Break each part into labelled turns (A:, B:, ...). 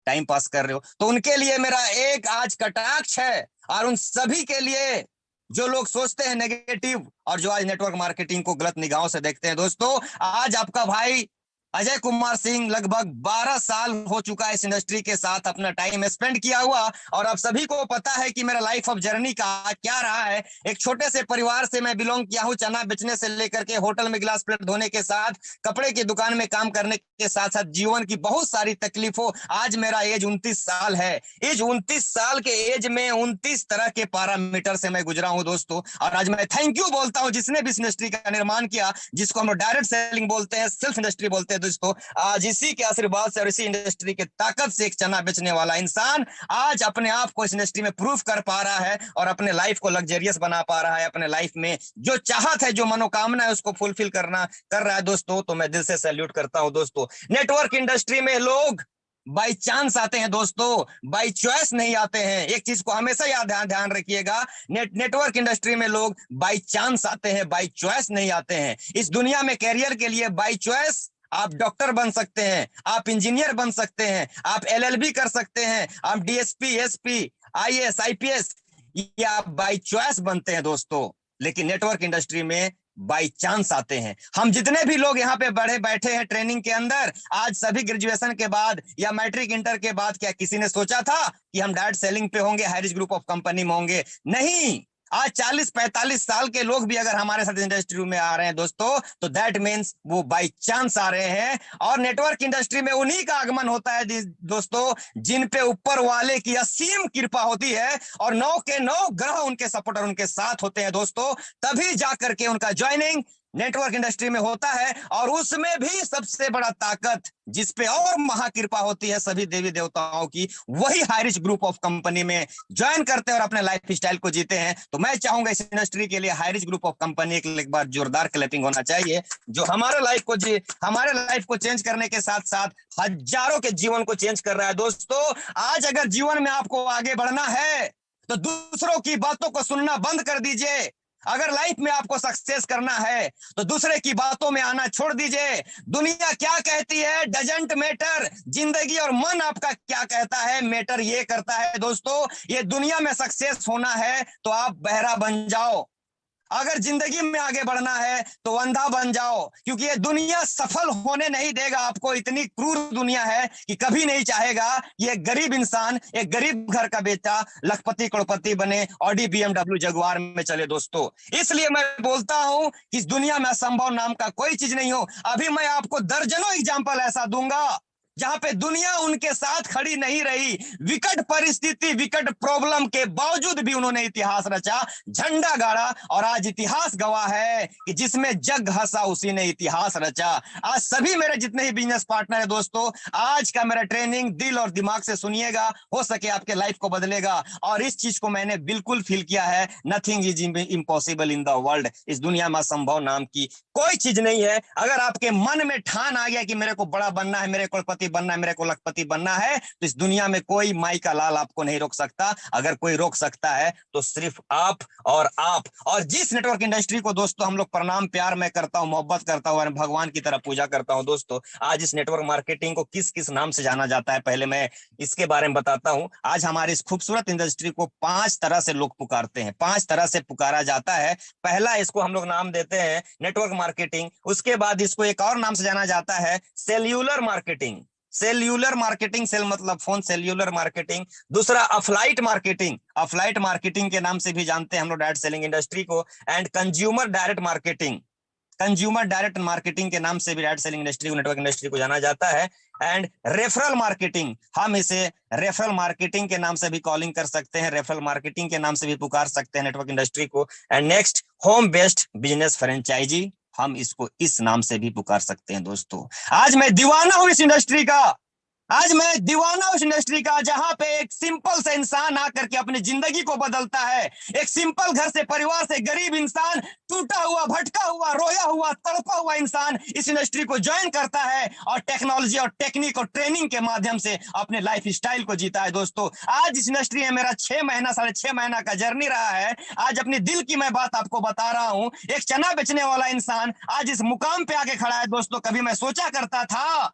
A: Time pass कर रहे हो। तो उनके लिए मेरा एक आज कटाक्ष है, और उन सभी के लिए जो लोग सोचते हैं नेगेटिव और जो आज नेटवर्क मार्केटिंग को गलत निगाहों से देखते हैं। दोस्तों, आज आपका भाई अजय कुमार सिंह लगभग 12 साल हो चुका है इस इंडस्ट्री के साथ अपना टाइम स्पेंड किया हुआ, और आप सभी को पता है कि मेरा लाइफ ऑफ जर्नी का क्या रहा है। एक छोटे से परिवार से मैं बिलोंग किया हूं, चना बेचने से लेकर के होटल में गिलास प्लेट धोने के साथ, कपड़े की दुकान में काम करने के साथ साथ जीवन की बहुत सारी तकलीफों। आज मेरा एज 29 साल है। इस 29 साल के एज में 29 तरह के पैरामीटर से मैं गुजरा हूं दोस्तों, और आज मैं थैंक यू बोलता हूं जिसने भी इस इंडस्ट्री का निर्माण किया, जिसको हम लोग डायरेक्ट सेलिंग बोलते हैं, सेल्फ इंडस्ट्री बोलते हैं। दोस्तों, आज इसी के आशीर्वाद से और इसी इंडस्ट्री के ताकत से एक चना बेचने वाला इंसान आज अपने आप को इस इंडस्ट्री में प्रूफ कर पा रहा है और अपने लाइफ को लग्जरियस बना पा रहा है। अपने लाइफ में जो चाहत है, जो मनोकामना है, उसको फुलफिल कर रहा है दोस्तों। तो मैं दिल से सैल्यूट करता हूं दोस्तों। नेटवर्क इंडस्ट्री में लोग बाई चांस आते हैं दोस्तों, बाई चॉइस नहीं आते हैं। एक चीज को हमेशा याद ध्यान रखिएगा, नेटवर्क इंडस्ट्री में लोग बाई चांस आते हैं, बाई चॉइस नहीं आते हैं। इस दुनिया में कैरियर के लिए बाई चॉइस आप डॉक्टर बन सकते हैं, आप इंजीनियर बन सकते हैं, आप एलएलबी कर सकते हैं, आप डीएसपी, एसपी, आईएएस, आईपीएस, ये आप बाई चॉइस बनते हैं दोस्तों। लेकिन नेटवर्क इंडस्ट्री में बाई चांस आते हैं। हम जितने भी लोग यहाँ पे बैठे हैं ट्रेनिंग के अंदर, आज सभी ग्रेजुएशन के बाद या मैट्रिक इंटर के बाद, क्या किसी ने सोचा था कि हम डायरेक्ट सेलिंग पे होंगे, हाईरिच ग्रुप ऑफ कंपनी में होंगे? नहीं। आज 40-45 साल के लोग भी अगर हमारे साथ इंडस्ट्री में आ रहे हैं दोस्तों, तो दैट मीन्स वो बाई चांस आ रहे हैं। और नेटवर्क इंडस्ट्री में उन्हीं का आगमन होता है दोस्तों जिन पे ऊपर वाले की असीम कृपा होती है और 9 के 9 ग्रह उनके सपोर्टर उनके साथ होते हैं दोस्तों। तभी जाकर के उनका ज्वाइनिंग नेटवर्क इंडस्ट्री में होता है। और उसमें भी सबसे बड़ा ताकत जिसपे और महाकृपा होती है सभी देवी देवताओं की, वही हाईरिच ग्रुप ऑफ कंपनी में ज्वाइन करते हैं और अपने लाइफ स्टाइल को जीते हैं। तो मैं चाहूंगा इस इंडस्ट्री के लिए हाईरिच ग्रुप ऑफ कंपनी एक बार जोरदार क्लैपिंग होना चाहिए, जो हमारे लाइफ को चेंज करने के साथ साथ हजारों के जीवन को चेंज कर रहा है दोस्तों। आज अगर जीवन में आपको आगे बढ़ना है तो दूसरों की बातों को सुनना बंद कर दीजिए। अगर लाइफ में आपको सक्सेस करना है तो दूसरे की बातों में आना छोड़ दीजिए। दुनिया क्या कहती है डजंट मैटर, जिंदगी और मन आपका क्या कहता है मैटर ये करता है दोस्तों। ये दुनिया में सक्सेस होना है तो आप बहरा बन जाओ, अगर जिंदगी में आगे बढ़ना है तो अंधा बन जाओ, क्योंकि ये दुनिया सफल होने नहीं देगा आपको। इतनी क्रूर दुनिया है कि कभी नहीं चाहेगा कि एक गरीब इंसान, एक गरीब घर का बेटा लखपति करोड़पति बने, ऑडी बीएमडब्ल्यू जगुआर में चले दोस्तों। इसलिए मैं बोलता हूं कि इस दुनिया में असंभव नाम का कोई चीज नहीं हो। अभी मैं आपको दर्जनों एग्जाम्पल ऐसा दूंगा जहां पे दुनिया उनके साथ खड़ी नहीं रही, विकट परिस्थिति, विकट प्रॉब्लम के बावजूद भी उन्होंने इतिहास रचा, झंडा गाड़ा, और आज इतिहास गवाह है कि जिसमें जग हंसा उसी ने इतिहास रचा। आज सभी मेरे जितने ही बिजनेस पार्टनर है दोस्तों, आज का मेरा ट्रेनिंग दिल और दिमाग से सुनिएगा, हो सके आपके लाइफ को बदलेगा। और इस चीज को मैंने बिल्कुल फील किया है, nothing is impossible in the world. इस दुनिया में असंभव नाम की कोई चीज नहीं है। अगर आपके मन में ठान आ गया कि मेरे को बड़ा बनना है, मेरे को पति बनना है, मेरे को लखपति बनना है, तो इस दुनिया में कोई माई का लाल आपको नहीं रोक सकता। अगर कोई रोक सकता है तो सिर्फ आप और आप। और जिस नेटवर्क इंडस्ट्री को दोस्तों हम लोग प्रणाम प्यार मैं करता हूं, मोहब्बत करता हूं और भगवान की तरह पूजा करता हूं दोस्तों, आज इस नेटवर्क मार्केटिंग को किस किस नाम से जाना जाता है पहले मैं इसके बारे में बताता हूं। आज हमारी इस खूबसूरत इंडस्ट्री को 5 तरह से लोग पुकारते हैं, 5 तरह से पुकारा जाता है। पहला इसको हम लोग नाम देते हैं नेटवर्क मार्केटिंग। उसके बाद इसको एक और नाम से जाना जाता है cellular marketing. Cellular marketing, cell मतलब फोन, सेल्यूलर मार्केटिंग। दूसरा अफ्लाइट मार्केटिंग, अफ्लाइट मार्केटिंग के नाम से भी जानते हैं हम लोग डायरेक्ट सेलिंग इंडस्ट्री को। And consumer direct marketing, consumer direct marketing के नाम से भी डायरेक्ट सेलिंग इंडस्ट्री को, नेटवर्क इंडस्ट्री को जाना जाता है। एंड रेफरल मार्केटिंग, हम इसे रेफरल मार्केटिंग के नाम से भी कॉलिंग कर सकते हैं, रेफरल मार्केटिंग के नाम से भी पुकार सकते हैं नेटवर्क इंडस्ट्री को। And next home based business franchisee, हम इसको इस नाम से भी पुकार सकते हैं दोस्तों। आज मैं दीवाना हूं इस इंडस्ट्री का, आज मैं दीवाना उस इंडस्ट्री का जहां पे एक सिंपल सा इंसान आकर के अपनी जिंदगी को बदलता है। एक सिंपल घर से, परिवार से गरीब इंसान, टूटा हुआ, भटका हुआ, रोया हुआ, तड़पा हुआ इंसान इस इंडस्ट्री को ज्वाइन करता है और टेक्नोलॉजी और टेक्निक और ट्रेनिंग के माध्यम से अपने लाइफ स्टाइल को जीता है दोस्तों। आज इस इंडस्ट्री में मेरा 6 महीना, 6.5 महीना का जर्नी रहा है। आज अपनी दिल की मैं बात आपको बता रहा हूं। एक चना बेचने वाला इंसान आज इस मुकाम पे आके खड़ा है दोस्तों। कभी मैं सोचा करता था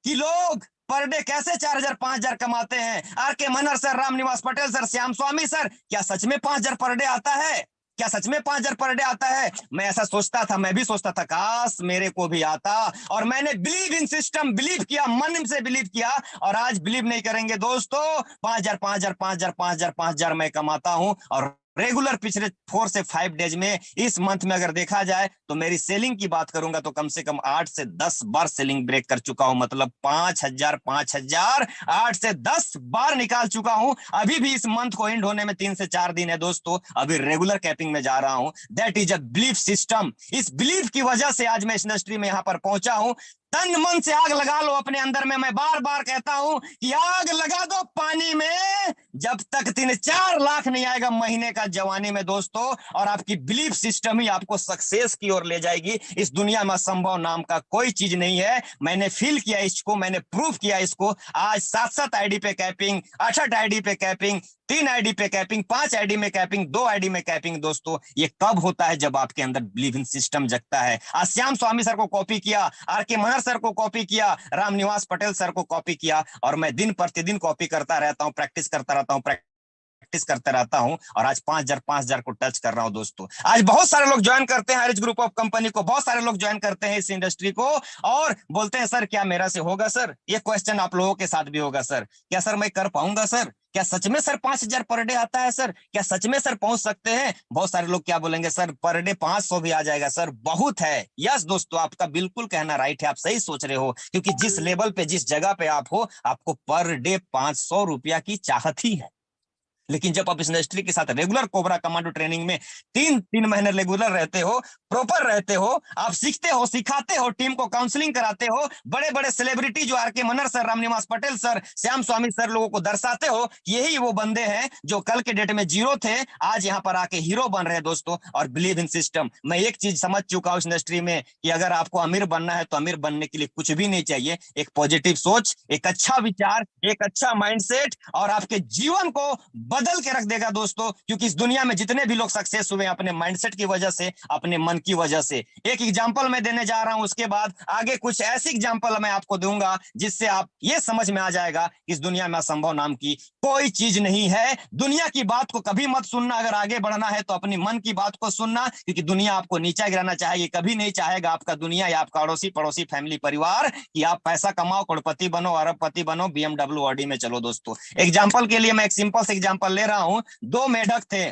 A: कि लोग पर डे कैसे 4,000 5,000 कमाते हैं। आर के Manhar sir, Ramniwas Patel sir, Shyam Swami sir, क्या सच में 5,000 पर डे आता है? क्या सच में 5,000 पर डे आता है? मैं ऐसा सोचता था, मैं भी सोचता था काश मेरे को भी आता। और मैंने बिलीव इन सिस्टम, बिलीव किया, मन से बिलीव किया। और आज बिलीव नहीं करेंगे दोस्तों, 5,000 5,000 5,000 5,000 5,000 मैं कमाता हूं। और रेगुलर पिछले 4 से 5 डेज में, इस मंथ में अगर देखा जाए तो मेरी सेलिंग की बात करूंगा तो कम से कम 8 से 10 बार सेलिंग ब्रेक कर चुका हूं। मतलब 5,000 5,000 8 से 10 बार निकाल चुका हूं। अभी भी इस मंथ को एंड होने में 3 से 4 दिन है दोस्तों, अभी रेगुलर कैपिंग में जा रहा हूं। That is a belief system. इस बिलीफ की वजह से आज मैं इस इंडस्ट्री में यहां पर पहुंचा हूं। तन मन से आग लगा लो अपने अंदर में। मैं बार बार कहता हूं कि आग लगा दो पानी में, जब तक 3-4 लाख नहीं आएगा महीने का जवानी में दोस्तों। और आपकी बिलीफ सिस्टम ही आपको सक्सेस की ओर ले जाएगी। इस दुनिया में असंभव नाम का कोई चीज नहीं है। मैंने फील किया इसको, मैंने प्रूव किया इसको। आज 7-7 आईडी पे कैपिंग, 68 आईडी पे कैपिंग, 3 आईडी पे कैपिंग, 5 आईडी में कैपिंग, 2 आईडी में कैपिंग। दोस्तों ये कब होता है? जब आपके अंदर बिलीव इन सिस्टम जगता है। आज श्याम स्वामी सर को कॉपी किया, आर के मनहर सर को कॉपी किया, रामनिवास पटेल सर को कॉपी किया, और मैं दिन प्रतिदिन कॉपी करता रहता हूं, प्रैक्टिस करता रहता हूं, प्रैक्टिस करते रहता हूं। और आज 5,000 5,000 को टच कर रहा हूं दोस्तों। आज बहुत सारे लोग ज्वाइन करते हैं हरिज ग्रुप ऑफ कंपनी को, बहुत सारे लोग ज्वाइन करते हैं इस इंडस्ट्री को, और बोलते हैं सर क्या मेरा से होगा सर? ये क्वेश्चन आप लोगों के साथ भी होगा सर, क्या सर मैं कर पाऊंगा सर? क्या सच में सर 5,000 पर डे आता है सर? क्या सच में सर पहुंच सकते हैं? बहुत सारे लोग क्या बोलेंगे, सर पर डे 500 भी आ जाएगा सर, बहुत है। यस दोस्तों, आपका बिल्कुल कहना राइट है, आप सही सोच रहे हो, क्योंकि जिस लेवल पे, जिस जगह पे आप हो, आपको पर डे 500 रुपया की चाहत ही है। लेकिन जब आप इस इंडस्ट्री के साथ रेगुलर कोबरा कमांडो ट्रेनिंग में 3 महीने रेगुलर रहते हो, प्रॉपर रहते हो, आप सीखते हो, सिखाते हो, टीम को काउंसलिंग कराते हो, बड़े बड़े सेलिब्रिटी जो आर के Manhar sir, Ramniwas Patel sir, Shyam Swami sir लोगों को दर्शाते हो, यही वो बंदे हैं जो कल के डेट में जीरो थे, आज यहाँ पर आके हीरो बन रहे हैं दोस्तों। और बिलीव इन सिस्टम, मैं एक चीज समझ चुका हूँ इस इंडस्ट्री में कि अगर आपको अमीर बनना है तो अमीर बनने के लिए कुछ भी नहीं चाहिए, एक पॉजिटिव सोच, एक अच्छा विचार, एक अच्छा माइंडसेट, और आपके जीवन को बदल के रख देगा दोस्तों। क्योंकि इस दुनिया में जितने भी लोग सक्सेस हुए अपने माइंडसेट की वजह से, अपने मन की वजह से। एक एग्जांपल मैं देने जा रहा हूं, उसके बाद आगे कुछ ऐसी एग्जांपल मैं आपको दूंगा जिससे आप ये समझ में आ जाएगा इस दुनिया में असंभव नाम की कोई चीज नहीं है। दुनिया की बात को कभी मत सुनना, अगर आगे बढ़ना है तो अपनी मन की बात को सुनना, क्योंकि दुनिया आपको नीचा गिराना चाहेगी, कभी नहीं चाहेगा आपका दुनिया या आपका अड़ोसी पड़ोसी फैमिली परिवार कि आप पैसा कमाओ, करोड़पति बनो, अरबपति बनो, BMW ऑडी में चलो दोस्तों। एग्जाम्पल के लिए मैं एक सिंपल से एग्जाम्पल ले रहा हूं। 2 मेढक थे,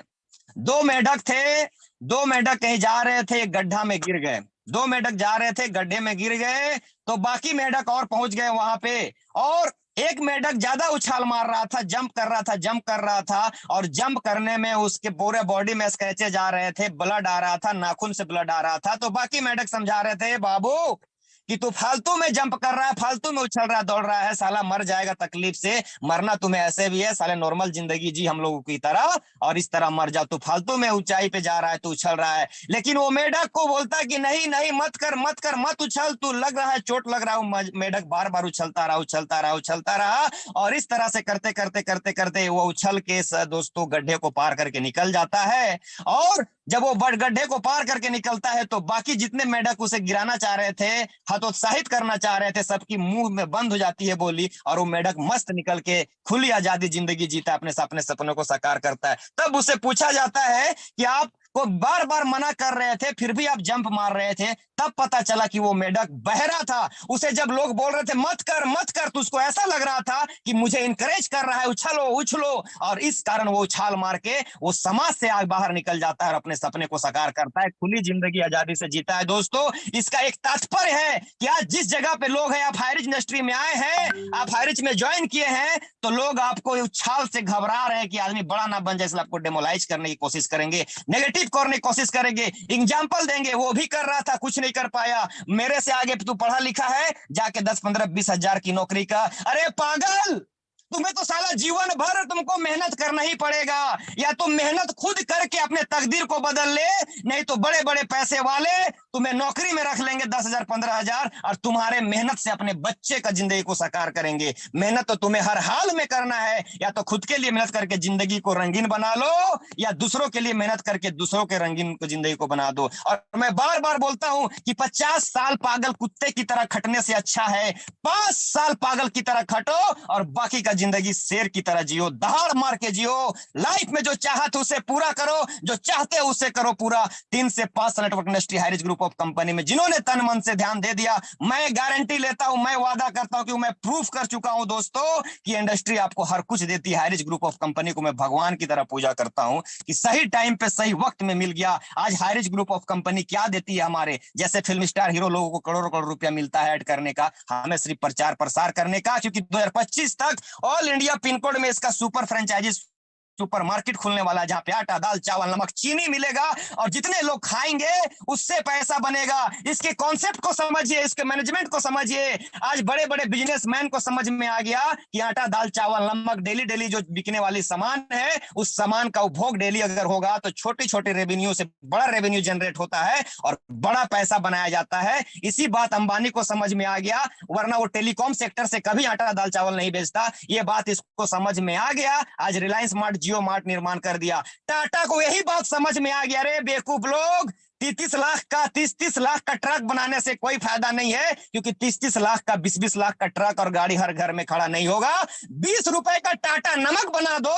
A: 2 मेढक थे, 2 मेढक कहीं जा रहे थे, एक गड्ढा में गिर गए। 2 मेढक जा रहे थे, गड्ढे में गिर गए, तो बाकी मेढक और पहुंच गए वहां पे। और एक मेढक ज्यादा उछाल मार रहा था, जंप कर रहा था, जंप कर रहा था, और जंप करने में उसके पूरे बॉडी में स्क्रैचेज आ रहे थे, ब्लड आ रहा था, नाखून से ब्लड आ रहा था। तो बाकी मेढक समझा रहे थे, बाबू कि तू फालतू में जंप कर रहा है, फालतू में उछल रहा है, दौड़ रहा है, साला मर जाएगा तकलीफ से। मरना तुम्हें ऐसे भी है, साले नॉर्मल जिंदगी जी हम लोगों की तरह, और इस तरह मर जाओ। तू फालतू में ऊंचाई पे जा रहा है, तू उछल रहा है। लेकिन वो मेढक को बोलता है कि नहीं नहीं, मत कर, मत कर, मत उछल, तू लग रहा है, चोट लग रहा है। मेढक बार बार उछलता रहा, उछलता रहा, उछलता रहा, और इस तरह से करते करते करते करते वो उछल के दोस्तों गड्ढे को पार करके निकल जाता है। और जब वो बड़ गड्ढे को पार करके निकलता है तो बाकी जितने मेढक उसे गिराना चाह रहे थे, हतोत्साहित करना चाह रहे थे, सबकी मुंह में बंद हो जाती है बोली, और वो मेढक मस्त निकल के खुली आजादी जिंदगी जीता, अपने सपनों को साकार करता है। तब उसे पूछा जाता है कि आप को बार बार मना कर रहे थे, फिर भी आप जंप मार रहे थे। तब पता चला कि वो मेढक बहरा था। उसे जब लोग बोल रहे थे मत कर, मत कर, तो उसको ऐसा लग रहा था कि मुझे इनकरेज कर रहा है, उछलो उछलो, और इस कारण वो उछाल मार के वो समाज से आग बाहर निकल जाता है और अपने सपने को साकार करता है, खुली जिंदगी आजादी से जीता है। दोस्तों इसका एक तात्पर्य है कि आज जिस जगह पे लोग हैं, आप हाईरिच इंडस्ट्री में आए हैं, आप हाईरिच में ज्वाइन किए हैं, तो लोग आपको उछाल से घबरा रहे हैं कि आदमी बड़ा ना बन जाए, इसलिए आपको डेमोलाइज करने की कोशिश करेंगे, नेगेटिव करने की कोशिश करेंगे, एग्जाम्पल देंगे। वो भी कर रहा था, कुछ नहीं कर पाया, मेरे से आगे तू पढ़ा लिखा है, जाके 10 15 20 हजार की नौकरी का। अरे पागल, तुम्हें तो साला जीवन भर तुमको मेहनत करना ही पड़ेगा, या तुम मेहनत खुद करके अपने तकदीर को बदल ले, नहीं तो बड़े बड़े पैसे वाले तुम्हें नौकरी में रख लेंगे 10,000 15,000, और तुम्हारे मेहनत से अपने बच्चे का जिंदगी को साकार करेंगे। मेहनत तो तुम्हें हर हाल में करना है, या तो खुद के लिए मेहनत करके जिंदगी को रंगीन बना लो, या दूसरों के लिए मेहनत करके दूसरों के रंगीन को जिंदगी को बना दो। और मैं बार बार बोलता हूं कि 50 साल पागल कुत्ते की तरह खटने से अच्छा है 5 साल पागल की तरह खटो और बाकी का जिंदगी शेर की तरह जियो, दहाड़ मार के जियो। लाइफ में जो चाहते उसे पूरा करो, जो चाहते हो उसे करो पूरा। 3 से 5 साल network industry Highrich group of company में जिन्होंने तन मन से ध्यान दे दिया, मैं गारंटी लेता हूं, मैं वादा करता हूं कि मैं प्रूफ कर चुका हूं दोस्तों कि इंडस्ट्री आपको हर कुछ देती है। हाईरिच ग्रुप ऑफ कंपनी को मैं भगवान की तरह पूजा करता हूं कि सही टाइम पे सही वक्त में मिल गया। आज हाईरिच ग्रुप ऑफ कंपनी क्या देती है, हमारे जैसे फिल्म स्टार हीरो लोगों को करोड़ों करोड़ रुपया मिलता है ऐड करने का, हमें सिर्फ प्रचार प्रसार करने का, क्योंकि 2025 तक ऑल इंडिया पिन कोड में इसका सुपर फ्रेंचाइजी सुपर मार्केट खुलने वाला है, जहां पे आटा दाल चावल नमक चीनी मिलेगा और जितने लोग खाएंगे उससे पैसा बनेगा। इसके कॉन्सेप्ट को समझिए, इसके मैनेजमेंट को समझिए। आज बड़े बड़े बिजनेसमैन को समझ में आ गया कि आटा दाल चावल नमक डेली डेली जो बिकने वाली सामान है, उस सामान का उपभोग डेली अगर होगा तो छोटे छोटे रेवेन्यू से बड़ा रेवेन्यू जनरेट होता है और बड़ा पैसा बनाया जाता है। इसी बात अंबानी को समझ में आ गया, वरना वो टेलीकॉम सेक्टर से कभी आटा दाल चावल नहीं बेचता। ये बात इसको समझ में आ गया। आज रिलायंस स्मार्ट जियो मार्ट निर्माण कर दिया। टाटा को यही बात समझ में आ गया, रे बेवकूफ लोग, 30 लाख का ट्रक बनाने से कोई फायदा नहीं है, क्योंकि 30 लाख का 20 लाख का ट्रक और गाड़ी हर घर में खड़ा नहीं होगा। 20 रुपए का टाटा नमक बना दो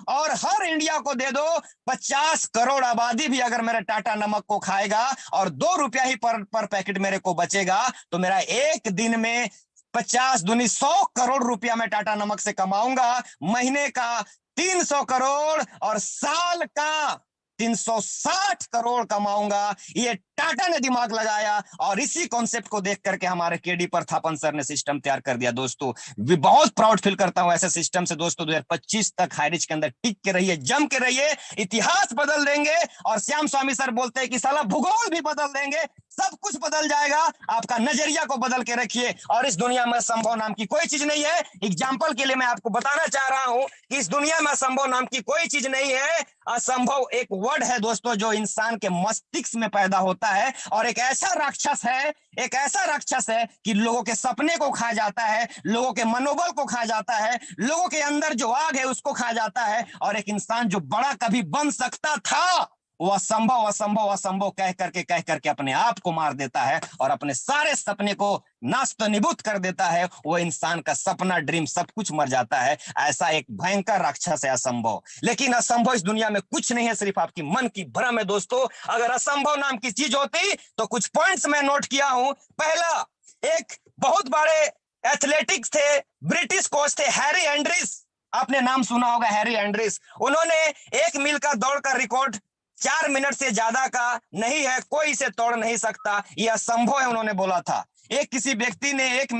A: और हर इंडिया को दे दो। 50 करोड़ आबादी भी अगर मेरे टाटा नमक को खाएगा और 2 रुपया ही पर पैकेट मेरे को बचेगा, तो मेरा एक दिन में 50 दूनी 100 करोड़ रुपया मैं टाटा नमक से कमाऊंगा। महीने का 300 करोड़ और साल का 360 करोड़ कमाऊंगा। ये टाटा ने दिमाग लगाया और इसी कॉन्सेप्ट को देख करके हमारे केडी प्रथापन सर ने सिस्टम तैयार कर दिया। दोस्तों बहुत प्राउड फील करता हूं ऐसे सिस्टम से। दोस्तों 2025 तक हाईरिच के अंदर टिक के रहिए, जम के रहिए, इतिहास बदल देंगे। और श्याम स्वामी सर बोलते हैं कि साला भूगोल भी बदल देंगे, सब कुछ बदल जाएगा। आपका नजरिया को बदल के रखिए। और इस दुनिया में असंभव नाम की कोई चीज नहीं है। एग्जाम्पल के लिए मैं आपको बताना चाह रहा हूं कि इस दुनिया में असंभव नाम की कोई चीज नहीं है। असंभव एक वर्ड है दोस्तों जो इंसान के मस्तिष्क में पैदा होता है, और एक ऐसा राक्षस है, एक ऐसा राक्षस है कि लोगों के सपने को खा जाता है, लोगों के मनोबल को खा जाता है, लोगों के अंदर जो आग है उसको खा जाता है। और एक इंसान जो बड़ा कभी बन सकता था, वो असंभव असंभव असंभव कह करके अपने आप को मार देता है और अपने सारे सपने को नास्तनिबूत कर देता है। वो इंसान का सपना, ड्रीम सब कुछ मर जाता है। ऐसा एक भयंकर राक्षस है असंभव। लेकिन असंभव इस दुनिया में कुछ नहीं है, सिर्फ आपकी मन की भ्रम है। दोस्तों अगर असंभव नाम की चीज होती तो कुछ पॉइंट्स मैं नोट किया हूं। पहला, एक बहुत बड़े एथलेटिक्स थे, ब्रिटिश कोच थे, हैरी एंड्रिस। आपने नाम सुना होगा हैरी एंड्रिस। उन्होंने 1 मील का दौड़ का रिकॉर्ड 4 मिनट से ज्यादा का नहीं है, कोई इसे तोड़ नहीं सकता, यह असंभव है उन्होंने बोला था। एक किसी व्यक्ति ने 1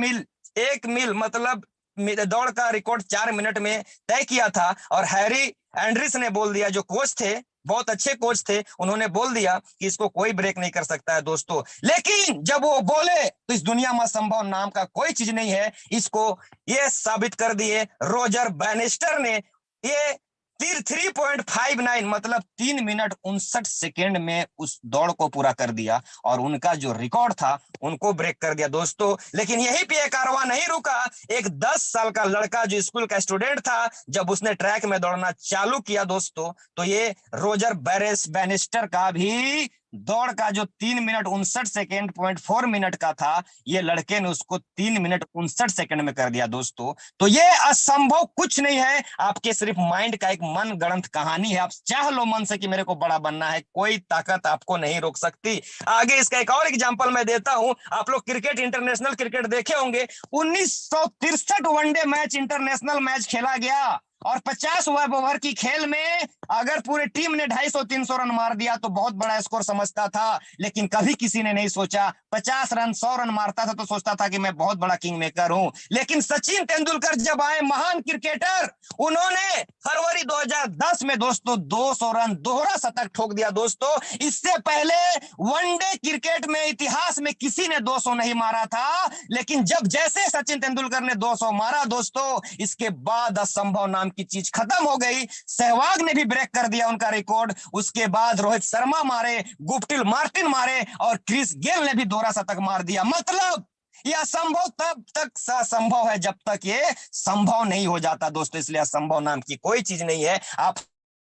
A: मील मतलब दौड़ का रिकॉर्ड 4 मिनट में तय किया था, और हैरी एंड्रिस ने बोल दिया, जो कोच थे, बहुत अच्छे कोच थे, उन्होंने बोल दिया कि इसको कोई ब्रेक नहीं कर सकता है दोस्तों। लेकिन जब वो बोले तो इस दुनिया में असंभव नाम का कोई चीज नहीं है, इसको ये साबित कर दिए रोजर बैनिस्टर ने। ये 3.59 मतलब 3 मिनट 59 सेकेंड में उस दौड़ को पूरा कर दिया, और उनका जो रिकॉर्ड था उनको ब्रेक कर दिया दोस्तों। लेकिन यहीं पे कारवां नहीं रुका। एक 10 साल का लड़का जो स्कूल का स्टूडेंट था, जब उसने ट्रैक में दौड़ना चालू किया दोस्तों, तो ये रोजर बैनिस्टर का भी दौड़ का जो 3 मिनट 59 सेकेंड 0.4 मिनट का था, ये लड़के ने उसको 3 मिनट 59 सेकेंड में कर दिया दोस्तों। तो ये असंभव कुछ नहीं है, आपके सिर्फ माइंड का एक मन गढ़ंत कहानी है। आप चाह लो मन से कि मेरे को बड़ा बनना है, कोई ताकत आपको नहीं रोक सकती। आगे इसका एक और एग्जांपल मैं देता हूं। आप लोग क्रिकेट, इंटरनेशनल क्रिकेट देखे होंगे। 1963 वनडे मैच, इंटरनेशनल मैच खेला गया, और 50 ओवर की खेल में अगर पूरे टीम ने 250-300 रन मार दिया तो बहुत बड़ा स्कोर समझता था, लेकिन कभी किसी ने नहीं सोचा 50 रन 100 रन मारता था तो सोचता था कि मैं बहुत बड़ा किंग मेकर हूं। लेकिन सचिन तेंदुलकर जब आए, महान क्रिकेटर, उन्होंने फरवरी 2010 में दोस्तों 200 रन दोहरा शतक ठोक दिया दोस्तों। इससे पहले वनडे क्रिकेट में इतिहास में किसी ने 200 नहीं मारा था, लेकिन जब जैसे सचिन तेंदुलकर ने 200 मारा दोस्तों, इसके बाद असंभव नाम की चीज खत्म हो गई। सहवाग ने भी ब्रेक कर दिया उनका रिकॉर्ड, उसके बाद रोहित शर्मा मारे, गुप्टिल मार्टिन मारे और क्रिस गेल ने भी दोहरा शतक मार दिया। मतलब यह असंभव तब तक असंभव है जब तक ये संभव नहीं हो जाता दोस्तों। इसलिए असंभव नाम की कोई चीज नहीं है। आप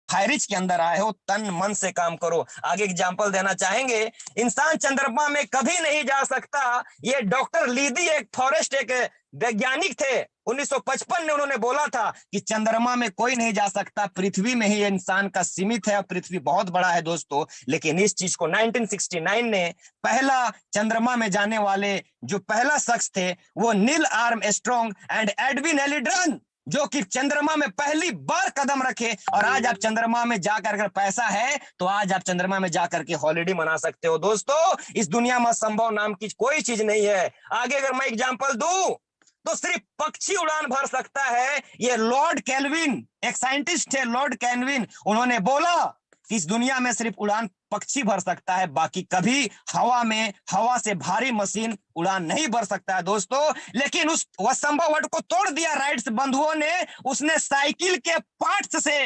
A: हाईरिच के अंदर आए हो, तन मन से काम करो। आगे एग्जांपल देना चाहेंगे, इंसान चंद्रमा में कभी नहीं जा सकता। ये डॉक्टर लीदी एक फॉरेस्ट एक वैज्ञानिक थे, 1955 में उन्होंने बोला था कि चंद्रमा में कोई नहीं जा सकता, पृथ्वी में ही इंसान का सीमित है, पृथ्वी बहुत बड़ा है दोस्तों। लेकिन इस चीज को 1969 ने पहला चंद्रमा में जाने वाले जो पहला शख्स थे वो Neil Armstrong and Edwin Aldrin, जो कि चंद्रमा में पहली बार कदम रखे। और आज आप चंद्रमा में जाकर, अगर पैसा है तो आज आप चंद्रमा में जाकर के हॉलिडे मना सकते हो दोस्तों। इस दुनिया में असंभव नाम की कोई चीज नहीं है। आगे अगर मैं एग्जांपल दूं तो सिर्फ पक्षी उड़ान भर सकता है। ये लॉर्ड केल्विन, एक साइंटिस्ट थे लॉर्ड केल्विन, उन्होंने बोला कि इस दुनिया में सिर्फ उड़ान पक्षी भर सकता है, बाकी कभी हवा में हवा से भारी मशीन उड़ान नहीं भर सकता है दोस्तों। लेकिन उस असंभव वर्ड को तोड़ दिया राइट्स बंधुओं ने। उसने साइकिल के पार्ट्स से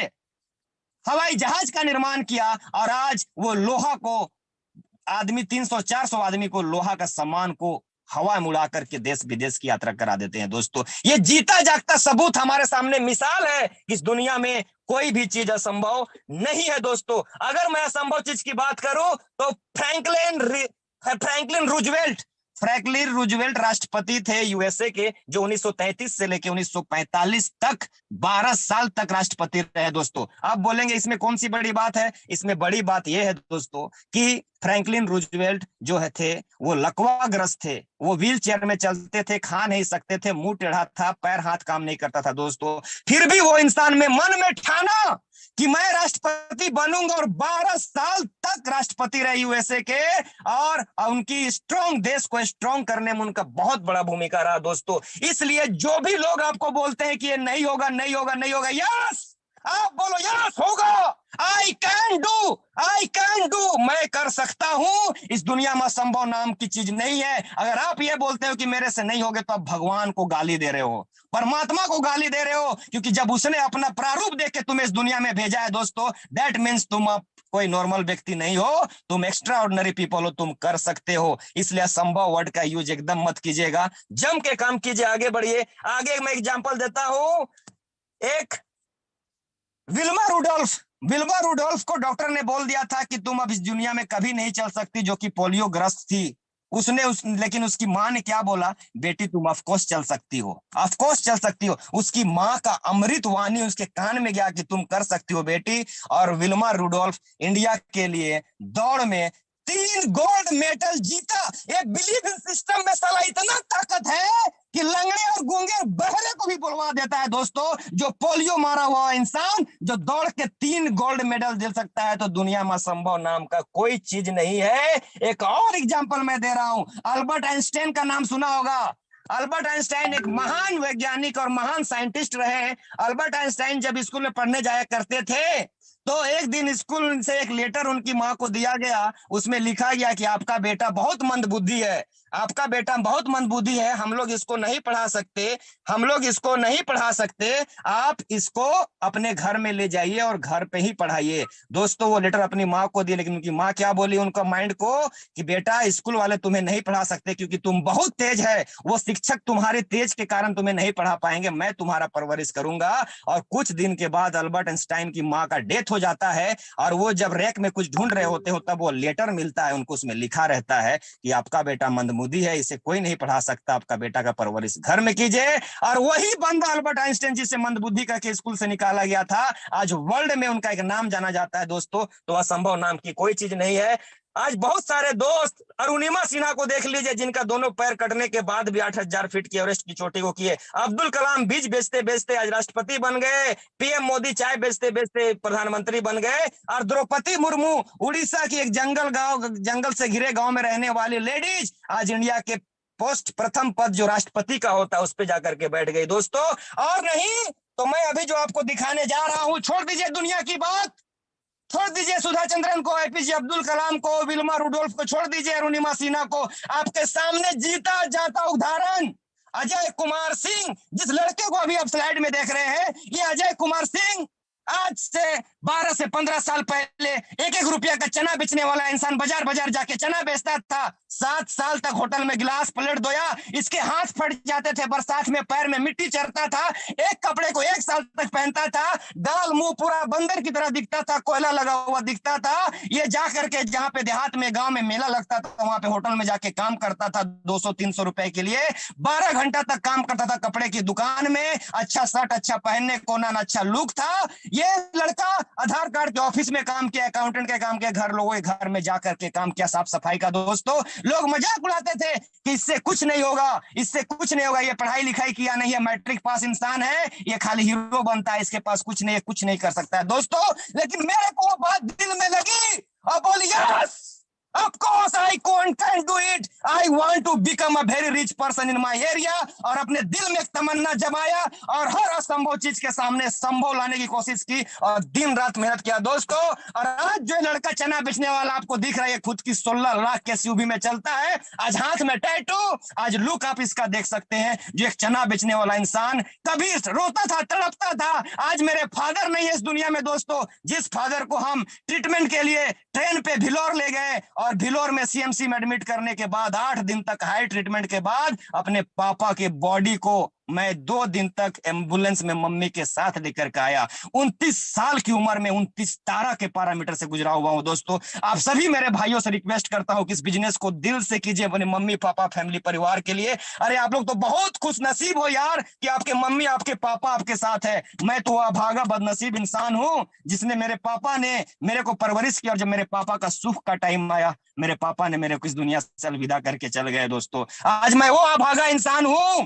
A: हवाई जहाज का निर्माण किया और आज वो लोहा को आदमी 300-400 आदमी को लोहा का सामान को हवा में उड़ा करके देश विदेश की यात्रा करा देते हैं दोस्तों। ये जीता जागता सबूत हमारे सामने मिसाल है कि इस दुनिया में कोई भी चीज असंभव नहीं है दोस्तों। अगर मैं असंभव चीज की बात करूं तो फ्रैंकलिन रूजवेल्ट राष्ट्रपति थे यूएसए के, जो 1933 से लेकर 1945 तक 12 साल तक राष्ट्रपति रहे दोस्तों। आप बोलेंगे इसमें कौन सी बड़ी बात है? इसमें बड़ी बात यह है दोस्तों कि फ्रैंकलिन रूजवेल्ट जो है थे वो लकवाग्रस्त थे, वो व्हील चेयर में चलते थे, खा नहीं सकते थे, मुंह टेढ़ा था, पैर हाथ काम नहीं करता था दोस्तों। फिर भी वो इंसान में मन में ठाना कि मैं राष्ट्रपति बनूंगा और 12 साल तक राष्ट्रपति रहे यूएसए के, और उनकी स्ट्रॉन्ग, देश को स्ट्रॉन्ग करने में उनका बहुत बड़ा भूमिका रहा दोस्तों। इसलिए जो भी लोग आपको बोलते हैं कि ये नहीं होगा नहीं होगा नहीं होगा, यस आप बोलो यस होगा। आई कैन डू, मैं कर सकता हूं। इस दुनिया में संभव नाम की चीज नहीं है। अगर आप ये बोलते हो कि मेरे से नहीं होगे तो आप भगवान को गाली दे रहे हो, परमात्मा को गाली दे रहे हो, क्योंकि जब उसने अपना प्रारूप देख के तुम्हें इस दुनिया में भेजा है दोस्तों, दैट मीन्स तुम अब कोई नॉर्मल व्यक्ति नहीं हो, तुम एक्स्ट्रा ऑर्डिनरी पीपल हो, तुम कर सकते हो। इसलिए असंभव वर्ड का यूज एकदम मत कीजिएगा, जम के काम कीजिए, आगे बढ़िए। आगे मैं एग्जांपल देता हूं, एक विल्मा रुडोल्फ को डॉक्टर ने बोल दिया था कि तुम अब इस दुनिया में कभी नहीं चल सकती, जो कि पोलियो ग्रस्त थी। लेकिन उसकी माँ ने क्या बोला, बेटी तुम ऑफकोर्स चल सकती हो, ऑफकोर्स चल सकती हो। उसकी माँ का अमृत वाणी उसके कान में गया कि तुम कर सकती हो बेटी। और विल्मा रुडोल्फ इंडिया के लिए दौड़ में 3 गोल्ड मेडल जीता। एक बिलीव इन सिस्टम में साला इतना ताकत है कि लंगड़े और गूंगे बहरे को भी बुलवा देता है दोस्तों। जो पोलियो मारा हुआ इंसान जो दौड़ के 3 गोल्ड मेडल दे सकता है, तो दुनिया में असंभव नाम का कोई चीज नहीं है। एक और एग्जांपल मैं दे रहा हूं, अल्बर्ट आइंस्टाइन का नाम सुना होगा। अल्बर्ट आइंस्टाइन एक महान वैज्ञानिक और महान साइंटिस्ट रहे। अल्बर्ट आइंस्टाइन जब स्कूल में पढ़ने जाया करते थे तो एक दिन स्कूल से एक लेटर उनकी माँ को दिया गया। उसमें लिखा गया कि आपका बेटा बहुत मंदबुद्धि है, आपका बेटा बहुत मंदबुद्धि है, हम लोग इसको नहीं पढ़ा सकते, हम लोग इसको नहीं पढ़ा सकते, आप इसको अपने घर में ले जाइए और घर पे ही पढ़ाइए। दोस्तों वो लेटर अपनी माँ को दिए, लेकिन उनकी माँ क्या बोली उनका माइंड को कि बेटा स्कूल वाले तुम्हें नहीं पढ़ा सकते क्योंकि तुम बहुत तेज है, वो शिक्षक तुम्हारे तेज के कारण तुम्हें नहीं पढ़ा पाएंगे, मैं तुम्हारा परवरिश करूंगा। और कुछ दिन के बाद अल्बर्ट आइंस्टाइन की माँ का डेथ हो जाता है, और वो जब रैक में कुछ ढूंढ रहे होते हो तब वो लेटर मिलता है उनको, उसमें लिखा रहता है कि आपका बेटा मंदबुद्धि है, इसे कोई नहीं पढ़ा सकता, आपका बेटा का परवरिश घर में कीजिए। और वही बंदा अल्बर्ट आइंस्टाइन जिसे मंदबुद्धि करके स्कूल से निकाला गया था, आज वर्ल्ड में उनका एक नाम जाना जाता है दोस्तों। तो असंभव नाम की कोई चीज नहीं है। आज बहुत सारे दोस्त अरुणिमा सिन्हा को देख लीजिए, जिनका दोनों पैर कटने के बाद भी 8,000 फीट की एवरेस्ट की चोटी को किए। अब्दुल कलाम बीज बेचते बेचते आज राष्ट्रपति बन गए। पीएम मोदी चाय बेचते बेचते प्रधानमंत्री बन गए। और द्रौपदी मुर्मू उड़ीसा की एक जंगल से घिरे गांव में रहने वाली लेडीज आज इंडिया के पोस्ट प्रथम पद जो राष्ट्रपति का होता है उस पर जाकर के बैठ गई दोस्तों। और नहीं तो मैं अभी जो आपको दिखाने जा रहा हूं, छोड़ दीजिए दुनिया की बात, छोड़ दीजिए सुधा चंद्रन को, एपीजे अब्दुल कलाम को, विल्मा रुडोल्फ को, छोड़ दीजिए अरुणिमा सिन्हा को, आपके सामने जीता जाता उदाहरण अजय कुमार सिंह, जिस लड़के को अभी आप स्लाइड में देख रहे हैं, ये अजय कुमार सिंह आज से 12 से 15 साल पहले 1-1 रुपया का चना बेचने वाला इंसान बाजार बाजार जाके चना बेचता था। 7 साल तक होटल में गिलास प्लेट धोया, इसके हाथ फट जाते थे, बरसात में पैर में मिट्टी चढ़ता था, एक कपड़े को 1 साल तक पहनता था, गाल मुंह पूरा बंदर की तरह दिखता था, कोयला लगा हुआ दिखता था। ये जा करके जहां पे देहात में गांव में मेला लगता था वहां पे होटल में जाके काम करता था 200-300 रुपए के लिए, 12 घंटा तक काम करता था कपड़े की दुकान में, अच्छा शर्ट अच्छा पहनने को ना अच्छा लुक था। ये लड़का आधार कार्ड के ऑफिस में काम किया, अकाउंटेंट के काम किया, घर लोगों के घर में जाकर के काम किया, साफ सफाई का। दोस्तों लोग मजाक उड़ाते थे कि इससे कुछ नहीं होगा, इससे कुछ नहीं होगा, ये पढ़ाई लिखाई किया नहीं है, मैट्रिक पास इंसान है, ये खाली हीरो बनता है, इसके पास कुछ नहीं है, कुछ नहीं कर सकता है। दोस्तों लेकिन मेरे को वो बात दिल में लगी और बोली yes, of course I can do it, I want to become a very rich person in my area। और अपने दिल में एक तमन्ना जमाया और हर असंभव चीज के सामने संभव लाने की कोशिश की और दिन रात मेहनत किया। दोस्तों और आज जो लड़का चना बेचने वाला आपको दिख रहा है, खुद की 16 लाख के एसयूवी में चलता है, आज हाथ में टैटू, आज लुक आप इसका देख सकते हैं। जो एक चना बेचने वाला इंसान कभी रोता था, तड़पता था, आज मेरे फादर नहीं है इस दुनिया में। दोस्तों जिस फादर को हम ट्रीटमेंट के लिए ट्रेन पे भिलोर ले गए और भिलोर में सीएमसी में एडमिट करने के बाद 8 दिन तक हाई ट्रीटमेंट के बाद अपने पापा के बॉडी को मैं 2 दिन तक एम्बुलेंस में मम्मी के साथ लेकर के आया। 29 साल की उम्र में 29 तारा के पैरामीटर से गुजरा हुआ हूं। दोस्तों आप सभी मेरे भाइयों से रिक्वेस्ट करता हूं कि इस बिजनेस को दिल से कीजिए अपने मम्मी पापा फैमिली परिवार के लिए। अरे आप लोग तो बहुत खुश नसीब हो यार कि आपके मम्मी आपके पापा आपके साथ है। मैं तो अभागा बदनसीब इंसान हूं जिसने मेरे पापा ने मेरे को परवरिश किया और जब मेरे पापा का सुख का टाइम आया मेरे पापा ने मेरे को इस दुनिया से अलविदा करके चल गए। दोस्तों आज मैं वो अभागा इंसान हूं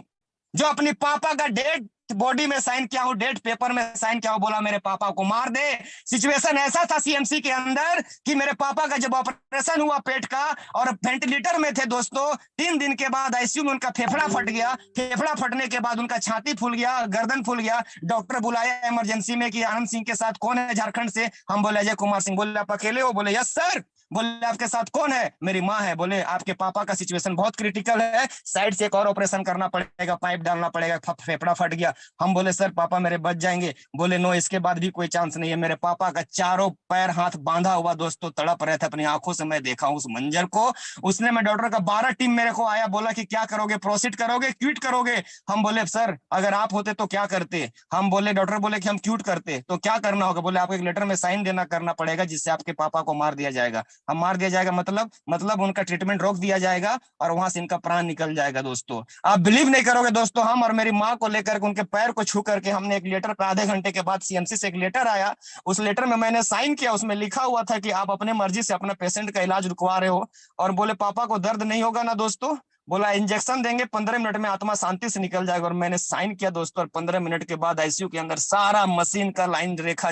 A: जो अपनी पापा का डेट बॉडी में साइन किया हूं, डेट पेपर में साइन किया हूं, बोला मेरे पापा को मार दे। सिचुएशन ऐसा था सीएमसी के अंदर कि मेरे पापा का जब ऑपरेशन हुआ पेट का और वेंटिलेटर में थे दोस्तों, 3 दिन के बाद आईसीयू में उनका फेफड़ा फट गया। फेफड़ा फटने के बाद उनका छाती फूल गया, गर्दन फूल गया। डॉक्टर बुलाया इमरजेंसी में कि आनंद सिंह के साथ कौन है झारखंड से। हम बोले अजय कुमार सिंह। बोले आप अकेले हो? बोले यस सर। बोले आपके साथ कौन है? मेरी माँ है। बोले आपके पापा का सिचुएशन बहुत क्रिटिकल है, साइड से एक और ऑपरेशन करना पड़ेगा, पाइप डालना पड़ेगा, फेफड़ा फट गया। हम बोले सर पापा मेरे बच जाएंगे। बोले नो, इसके बाद भी कोई चांस नहीं है। मेरे पापा का चारों पैर हाथ बांधा हुआ दोस्तों तड़प रहे थे, अपनी आंखों से मैं देखा उस मंजर को। उसने मैं डॉक्टर का 12 टीम मेरे को आया, बोला कि क्या करोगे, प्रोसीड करोगे, क्यूट करोगे? हम बोले सर अगर आप होते तो क्या करते? हम बोले डॉक्टर बोले कि हम क्यूट करते। तो क्या करना होगा? बोले आपको एक लेटर में साइन देना करना पड़ेगा जिससे आपके पापा को मार दिया जाएगा। हम मार दिया जाएगा मतलब उनका ट्रीटमेंट रोक दिया जाएगा और वहां से इनका प्राण निकल जाएगा। दोस्तों आप बिलीव नहीं करोगे दोस्तों, हम और मेरी माँ को लेकर उनके पैर को छू करके हमने एक लेटर पे आधे घंटे के बाद सीएमसी से एक लेटर आया, उस लेटर में मैंने साइन किया। उसमें लिखा हुआ था कि आप अपने मर्जी से अपना पेशेंट का इलाज रुकवा रहे हो। और बोले पापा को दर्द नहीं होगा ना दोस्तों? बोला इंजेक्शन देंगे 15 मिनट में आत्मा शांति से निकल जाएगा। और मैंने साइन किया दोस्तों और 15 मिनट के बाद आईसीयू के अंदर सारा मशीन का लाइन रेखा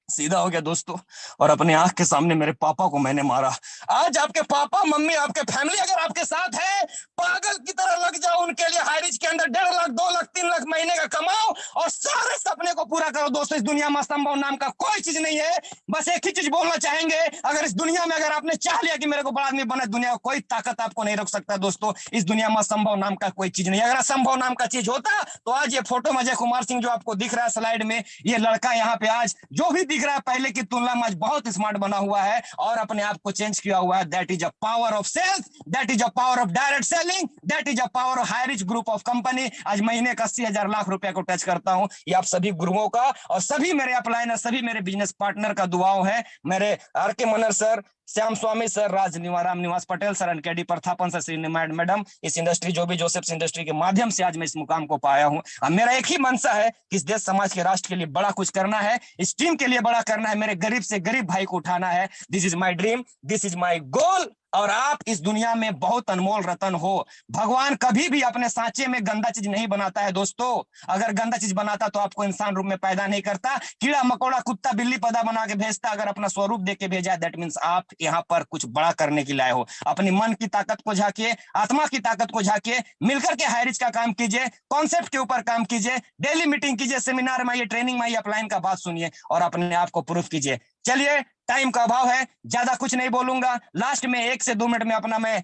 A: सीधा हो गया दोस्तों। और अपने आंख के सामने मेरे पापा को मैंने मारा। आज आपके पापा मम्मी आपके फैमिली अगर आपके साथ है, पागल की तरह लग जाओ उनके लिए। हाई रिच के अंदर 1.5 लाख 2 लाख 3 लाख महीने का कमाओ और सारे सपने को पूरा करो। दोस्तों इस दुनिया में असंभव नाम का कोई चीज नहीं है। बस एक ही चीज बोलना चाहेंगे, अगर इस दुनिया में अगर आपने चाह लिया कि मेरे को बड़ा आदमी बना, दुनिया का कोई ताकत आपको नहीं रोक सकता। दोस्तों इस दुनिया में असंभव नाम का कोई चीज नहीं। अगर असंभव नाम का चीज होता तो आज ये फोटो में अजय कुमार सिंह जो आपको दिख रहा है स्लाइड में, ये लड़का यहाँ पे आज जो भी दिख रहा है पहले की तुलना में आज बहुत स्मार्ट बना हुआ है और अपने आप को चेंज किया हुआ है। That is a power of sales, that is a power of direct selling, that is a power of high rich group of company. आज महीने का 80,000 लाख रुपए को टच करता हूं। ये आप सभी गुरुओं का और सभी मेरे अपलाइनर, सभी मेरे बिजनेस पार्टनर का दुआओं है। मेरे R K Manar sir, Shyam Swami sir, Raj Ram Niwas Patel sir, NKD Prathapan sir, Shri madam, इस इंडस्ट्री जो भी जोसेफ्स इंडस्ट्री के माध्यम से आज मैं इस मुकाम को पाया हूं। अब मेरा एक ही मंशा है कि इस देश समाज के राष्ट्र के लिए बड़ा कुछ करना है, इस टीम के लिए बड़ा करना है, मेरे गरीब से गरीब भाई को उठाना है। This is my dream, this is my goal. और आप इस दुनिया में बहुत अनमोल रतन हो। भगवान कभी भी अपने सांचे में गंदा चीज नहीं बनाता है दोस्तों। अगर गंदा चीज बनाता तो आपको इंसान रूप में पैदा नहीं करता, कीड़ा मकोड़ा कुत्ता बिल्ली पैदा बना के भेजता। अगर अपना स्वरूप देख के भेजा, दैट मीन्स आप यहाँ पर कुछ बड़ा करने के लाए हो। अपनी मन की ताकत को झांकिए, आत्मा की ताकत को झांकिए, मिलकर के हायरिज का काम कीजिए, कॉन्सेप्ट के ऊपर काम कीजिए, डेली मीटिंग कीजिए, सेमिनार में आइए, ट्रेनिंग में आइए, अपलाइन का बात सुनिए और अपने आप को प्रूफ कीजिए। चलिए, टाइम का अभाव है, ज्यादा कुछ नहीं बोलूंगा। लास्ट में 1 से 2 मिनट में अपना मैं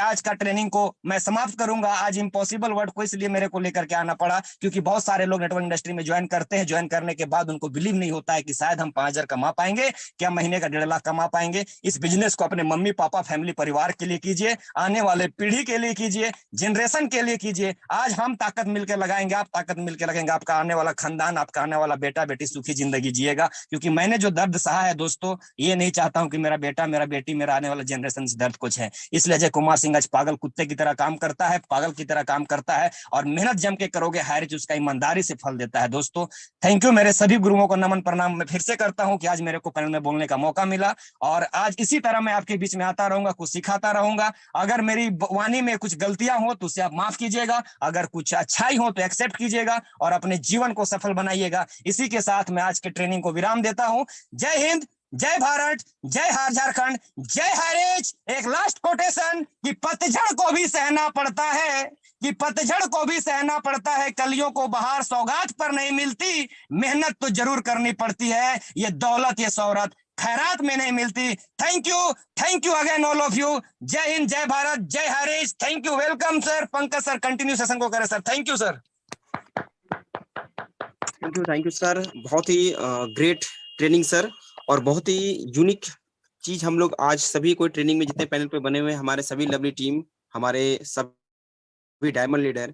A: आज का ट्रेनिंग को मैं समाप्त करूंगा। आज इम्पॉसिबल वर्ड को इसलिए मेरे को लेकर के आना पड़ा क्योंकि बहुत सारे लोग नेटवर्क इंडस्ट्री में ज्वाइन करते हैं, ज्वाइन करने के बाद उनको बिलीव नहीं होता है कि शायद हम 5,000 कमा पाएंगे, क्या महीने का 1.5 लाख कमा पाएंगे। इस बिजनेस को अपने मम्मी पापा फैमिली परिवार के लिए कीजिए, आने वाले पीढ़ी के लिए कीजिए, जनरेशन के लिए कीजिए। आज हम ताकत मिलकर लगाएंगे, आप ताकत मिलकर लगाएंगे, आपका आने वाला खानदान, आपका आने वाला बेटा बेटी सुखी जिंदगी जिएगा। क्योंकि मैंने जो दर्द सहा है दोस्तों, ये नहीं चाहता हूं कि मेरा बेटा, मेरा बेटी, मेरा आने वाला जनरेशन इस दर्द कुछ है। इसलिए अजय कुमार सिंह आज पागल कुत्ते की तरह काम करता है, पागल की तरह काम करता है और मेहनत जम के करोगे हायरिज उसका ईमानदारी से फल देता है। दोस्तों थैंक यू, मेरे सभी गुरुओं को नमन प्रणाम मैं फिर से करता हूं कि आज मेरे को पैनल में बोलने का मौका मिला और आज इसी तरह मैं आपके बीच में आता रहूंगा, कुछ सिखाता रहूंगा। अगर मेरी वाणी में कुछ गलतियां हो तो उसे आप माफ कीजिएगा, अगर कुछ अच्छाई हो तो एक्सेप्ट कीजिएगा और अपने जीवन को सफल बनाइएगा। इसी के साथ मैं आज के ट्रेनिंग को विराम देता हूं। जय हिंद, जय भारत, जय हार झारखंड, जय हारेज। एक लास्ट कोटेशन कि पतझड़ को भी सहना पड़ता है, कि पतझड़ को भी सहना पड़ता है, कलियों को बहार सौगात पर नहीं मिलती, मेहनत तो जरूर करनी पड़ती है, ये दौलत ये शौहरत खैरात में नहीं मिलती। Thank you again all of you. जय हिंद, जय भारत, जय Harish. Thank you, welcome sir. Pankaj sir continue session को करें sir. Thank you sir.
B: Thank you sir, बहुत ही ग्रेट ट्रेनिंग सर और बहुत ही यूनिक चीज हम लोग आज सभी कोई ट्रेनिंग में जितने पैनल पे बने हुए हमारे सभी लवली टीम, हमारे सभी डायमंड लीडर